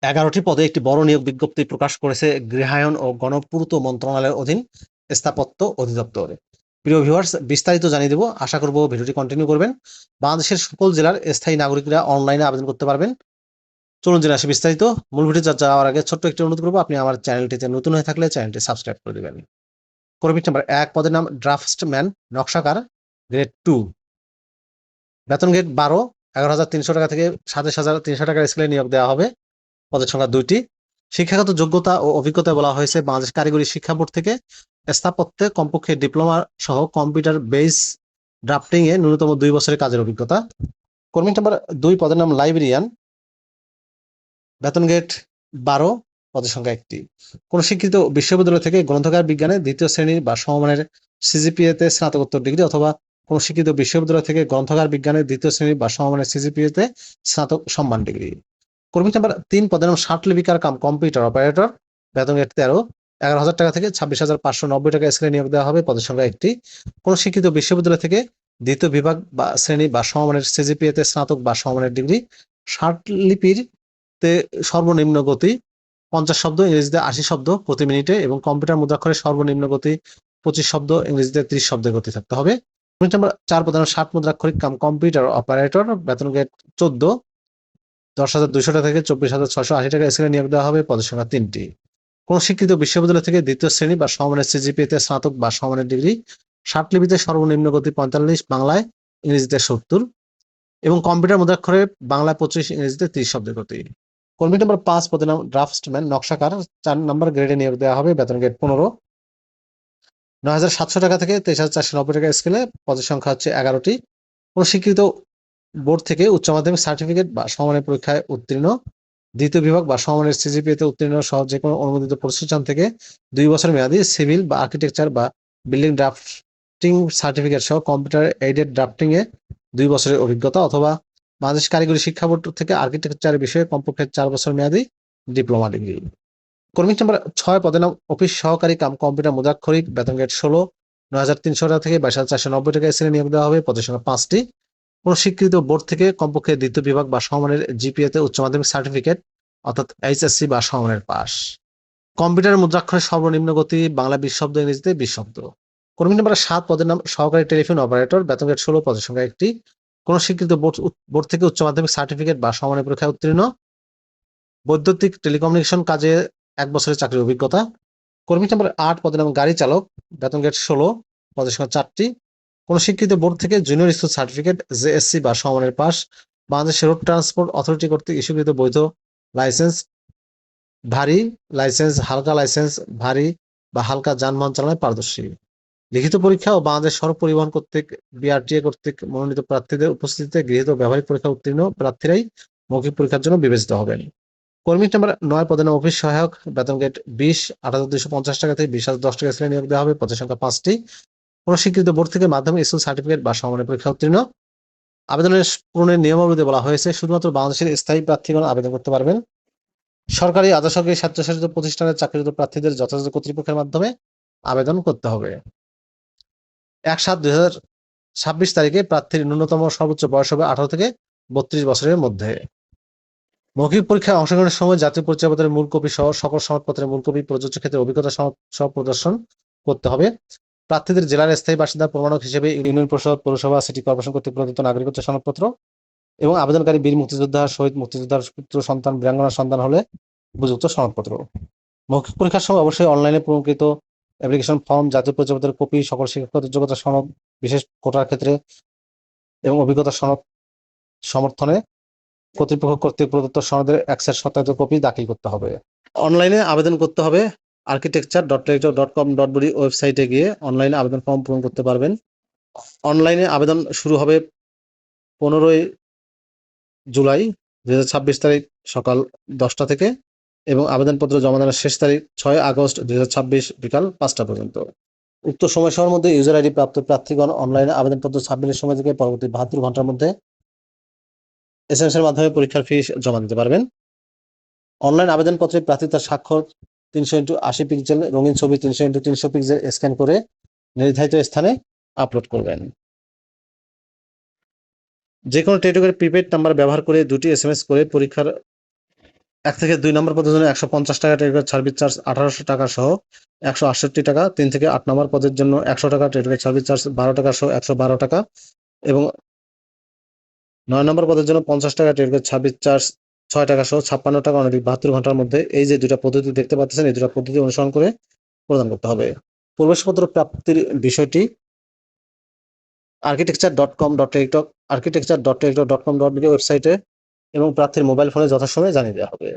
11টি পদে একটি বড় নিয়োগ বিজ্ঞপ্তি প্রকাশ করেছে গৃহায়ন ও গণপূর্ত মন্ত্রণালয়ের অধীন স্থাপত্য অধিদপ্তর। প্রিয় ভিউয়ার্স, বিস্তারিত জানিয়ে দেব, আশা করব ভিডিওটি কন্টিনিউ করবেন। বাংলাদেশের সকল জেলার স্থায়ী নাগরিকরা অনলাইনে আবেদন করতে পারবেন। চলুন জেনে আসি বিস্তারিত। মূল ভিডিও যাওয়ার আগে ছোট্ট একটি অনুরোধ করবো, আপনি আমার চ্যানেলটিতে নতুন হয়ে থাকলে চ্যানেলটি সাবস্ক্রাইব করে দেবেন। কর্মী নাম্বার 1, পদের নাম ড্রাফটসম্যান নকশাকার, গ্রেড 2, বেতন গ্রেড 12, 11,300 টাকা থেকে 27,300 টাকার স্কেলে নিয়োগ দেওয়া হবে। পদের সংখ্যা 2টি। শিক্ষাগত যোগ্যতা ও অভিজ্ঞতা বলা হয়েছে বাংলাদেশ কারিগরি শিক্ষা বোর্ড থেকে স্থাপত্যে কমপক্ষে ডিপ্লোমা সহ কম্পিউটার বেস ড্রাফটিং এ ন্যূনতম 2 বছরের কাজের অভিজ্ঞতা। কর্মী নাম্বার 2, পদের নাম লাইব্রেরিয়ান, বেতন গ্রেড 12, পদের সংখ্যা 1টি। কোন শিক্ষিত বিশ্ববিদ্যালয় থেকে গ্রন্থাগার বিজ্ঞানে 2য় শ্রেণী বা সমমানের সিজিপিএ তে স্নাতকোত্তর ডিগ্রি অথবা কোন শিক্ষিত বিশ্ববিদ্যালয় থেকে গ্রন্থাগার বিজ্ঞানে 2য় শ্রেণী বা সমমানের সিজিপিএ তে স্নাতক সম্মান ডিগ্রি। কর্মী নাম্বার 3, পদের নাম ষাট লিপিকার কাম কম্পিউটার অপারেটর, বেতন গ্রেড 13, 11,000 টাকা থেকে 26,590 টাকা স্কেলে নিয়োগ দেওয়া হবে। পদের সংখ্যা 1টি। কোন শিক্ষিত বিশ্ববিদ্যালয় থেকে 2য় বিভাগ বা শ্রেণী বা সমমানের সিজিপিএ তে স্নাতক বা সমমানের ডিগ্রি। ষাট লিপির তে সর্বনিম্ন গতি 50 শব্দ, ইংরেজিতে 80 শব্দ প্রতি মিনিটে এবং কম্পিউটার মুদ্রাক্ষরে সর্বনিম্ন গতি 25 শব্দ, ইংরেজিতে 30 শব্দের গতি থাকতে হবে। কর্মী নাম্বার 4, পদের নাম 60 মুদ্রাক্ষরিক কাম কম্পিউটার অপারেটর, বেতন গ্রেড 14, 10,200 টাকা থেকে 24,680 টাকা স্কেলে নিয়োগ দেওয়া হবে। পদের সংখ্যা 3টি। কোন স্বীকৃত বিশ্ববিদ্যালয় থেকে 2য় শ্রেণী বা সমমানের সিজিপিএ তে স্নাতক বা সমমানের ডিগ্রি। ষাট লিপিতে সর্বনিম্ন গতি 45, বাংলায় ইংরেজিতে 70 এবং কম্পিউটার মুদ্রাক্ষরে বাংলায় 25, ইংরেজিতে 30 শব্দের গতি। কর্মী নাম্বার 5, পদের নাম ড্রাফটসম্যান নকশাকার, 4 নম্বর গ্রেডে নিয়োগ দেওয়া হবে। বেতন গ্রেড 15, 9,700 টাকা থেকে 23,490 টাকা স্কেলে। পদের সংখ্যা হচ্ছে 11টি। কোন স্বীকৃত বোর্ড থেকে উচ্চ মাধ্যমিক সার্টিফিকেট বা সমমানের পরীক্ষায় উত্তীর্ণ, 2য় বিভাগ বা সমমানের সিজিপিএ তে উত্তীর্ণ সহ যে কোনো অনুমোদিত প্রতিষ্ঠান থেকে 2 বছর মেয়াদী সিভিল বা আর্কিটেকচার বা বিল্ডিং ড্রাফটিং সার্টিফিকেট সহ কম্পিউটার এইডেড ড্রাফটিং এ 2 বছরের অভিজ্ঞতা অথবা বাংলাদেশ কারিগরি শিক্ষা বোর্ড থেকে আর্কিটেকচার বিষয়ে কমপক্ষে 4 বছর মেয়াদী ডিপ্লোমা ডিগ্রি। কর্মী নাম্বার 6, পদের নাম অফিস সহকারী কাম কম্পিউটার মুদ্রাক্ষরিক, বেতন গ্রেড 16, 9,300 টাকা থেকে 22,490 টাকা স্কেলে নিয়োগ দেওয়া হবে। পদের সংখ্যা 5টি। কোন স্বীকৃত বোর্ড থেকে কমপক্ষে 2য় বিভাগ বা সমমানের জিপিএ তে উচ্চ মাধ্যমিক সার্টিফিকেট অর্থাৎ এইচএসসি বা সমমানের পাস। কম্পিউটার মুদ্রাক্ষরের সর্বনিম্ন গতি বাংলা 20 শব্দ, ইংরেজিতে 20 শব্দ। কর্মী নাম্বার 7, পদের নাম সহকারী টেলিফোন অপারেটর, বেতন গ্রেড 16, পদের সংখ্যা 1টি। কোন স্বীকৃত বোর্ড থেকে উচ্চ মাধ্যমিক সার্টিফিকেট বা সমমানের পরীক্ষায় উত্তীর্ণ, বৈদ্যুতিক টেলিকমিউনিকেশন কাজে 1 বছরের চাকরির অভিজ্ঞতা। কর্মী নাম্বার 8, পদের নাম গাড়ি চালক, বেতন গ্রেড 16, পদের সংখ্যা 4টি। কোন স্বীকৃত বোর্ড থেকে জুনিয়র স্কুল সার্টিফিকেট জেএসসি বা সমমানের pass, Bangladesh road transport authority কর্তৃক ইস্যুকৃত বৈধ লাইসেন্স, ভারী লাইসেন্স, হালকা লাইসেন্স, ভারী বা হালকা যানবাহন চালানোয় পারদর্শী। লিখিত পরীক্ষা ও বাংলাদেশ সড়ক পরিবহন কর্তৃক বিআরটিএ কর্তৃক মনোনীত প্রার্থীদের উপস্থিতিতে গৃহীত ব্যবহারিক পরীক্ষা উত্তীর্ণ প্রার্থীরাই মৌখিক পরীক্ষার জন্য বিবেচিত হবেন। কর্মী নাম্বার 9, পদের নাম অফিস সহায়ক, বেতন গ্রেড 20, 8,250 টাকা থেকে 20,010 টাকা স্কেলে নিয়োগ দেওয়া হবে। পদের সংখ্যা 5টি। কোন স্বীকৃত বোর্ড থেকে মাধ্যমিক স্কুল সার্টিফিকেট বা সমমানের পরীক্ষা উত্তীর্ণ। আবেদনের পূরণের নিয়মাবলীতে বলা হয়েছে শুধুমাত্র বাংলাদেশের স্থায়ী প্রার্থীগণ আবেদন করতে পারবেন। সরকারি, আধা সরকারি, স্বায়ত্তশাসিত প্রতিষ্ঠানের চাকরিরত প্রার্থীদের যথাযথ কর্তৃপক্ষের মাধ্যমে আবেদন করতে হবে। 1/7/2026 তারিখে প্রার্থীর ন্যূনতম সর্বোচ্চ বয়স হবে 18 থেকে 32 বছরের মধ্যে। মৌখিক পরীক্ষায় অংশগ্রহণের সময় জাতীয় পরিচয়পত্রের মূল কপি সহ সকল সংবাদপত্রের মূল কপি, প্রযোজ্য ক্ষেত্রে অভিজ্ঞতা সনদ সহ প্রদর্শন করতে হবে। প্রার্থীদের জেলার স্থায়ী বাসিন্দার প্রমাণক হিসেবে ইউনিয়ন পরিষদ, পৌরসভা, সিটি কর্পোরেশন কর্তৃক প্রদত্ত নাগরিকত্ব সনদপত্র এবং আবেদনকারী বীর মুক্তিযোদ্ধা, শহীদ মুক্তিযোদ্ধার পুত্র সন্তান, বীরাঙ্গনার সন্তান হলে উপযুক্ত সনদপত্র। মৌখিক পরীক্ষার সময় অবশ্যই অনলাইনে পূরণকৃত অ্যাপ্লিকেশন ফর্ম, জাতীয় পরিচয়পত্রের কপি, সকল শিক্ষাগত যোগ্যতা সনদ, বিশেষ কোটার ক্ষেত্রে এবং অভিজ্ঞতা সনদ সমর্থনে কর্তৃপক্ষ কর্তৃক প্রদত্ত সনদের অ্যাক্সেস সত্যায়িত কপি দাখিল করতে হবে। অনলাইনে আবেদন করতে হবে architecture.lector.com.bd ওয়েবসাইটে গিয়ে অনলাইনে আবেদন ফর্ম পূরণ করতে পারবেন। অনলাইনে আবেদন শুরু হবে 15 জুলাই 2026 তারিখ সকাল 10টা থেকে এবং আবেদনপত্র জমা দেওয়ার শেষ তারিখ 6 আগস্ট 2026 বিকাল 5টা পর্যন্ত। উক্ত সময়সীমার মধ্যে ইউজার আইডি প্রাপ্ত প্রার্থীগণ অনলাইনে আবেদনপত্র সাবমিটের সময় থেকে পরবর্তী 72 ঘন্টার মধ্যে এসএমএস এর মাধ্যমে পরীক্ষার ফি জমা দিতে পারবেন। অনলাইন আবেদনপত্রে প্রার্থী তার স্বাক্ষর 300x80 পিক্সেল রঙিন ছবি 300x300 পিক্সেল স্ক্যান করে নির্ধারিত স্থানে আপলোড করবেন। যে কোনো টেলিটকের প্রিপেড নাম্বার ব্যবহার করে 2টি এসএমএস করে পরীক্ষার 1 থেকে 2 নম্বর পদের জন্য 150 টাকা টেলিটক সার্ভিস চার্জ 1800 টাকা সহ 168 টাকা। 3 থেকে 8 নম্বর পদের জন্য 100 টাকা টেলিটক সার্ভিস চার্জ 12 টাকা সহ 112 টাকা এবং 9 নম্বর পদের জন্য 50 টাকা টেলিটক সার্ভিস চার্জ 6 টাকা সহ 56 টাকা অনধিক 72 ঘন্টার মধ্যে। এই যে দুটা পদ্ধতি দেখতে পাচ্ছেন, এই দুটা পদ্ধতি অনুসরণ করে প্রদান করতে হবে। প্রবেশপত্র প্রাপ্তির বিষয়টি architecture.com.টেলিটক architecture.টেলিটক.com.bd ওয়েবসাইটে এবং প্রার্থীর মোবাইল ফোনে যথাসময়ে জানিয়ে দেওয়া হবে।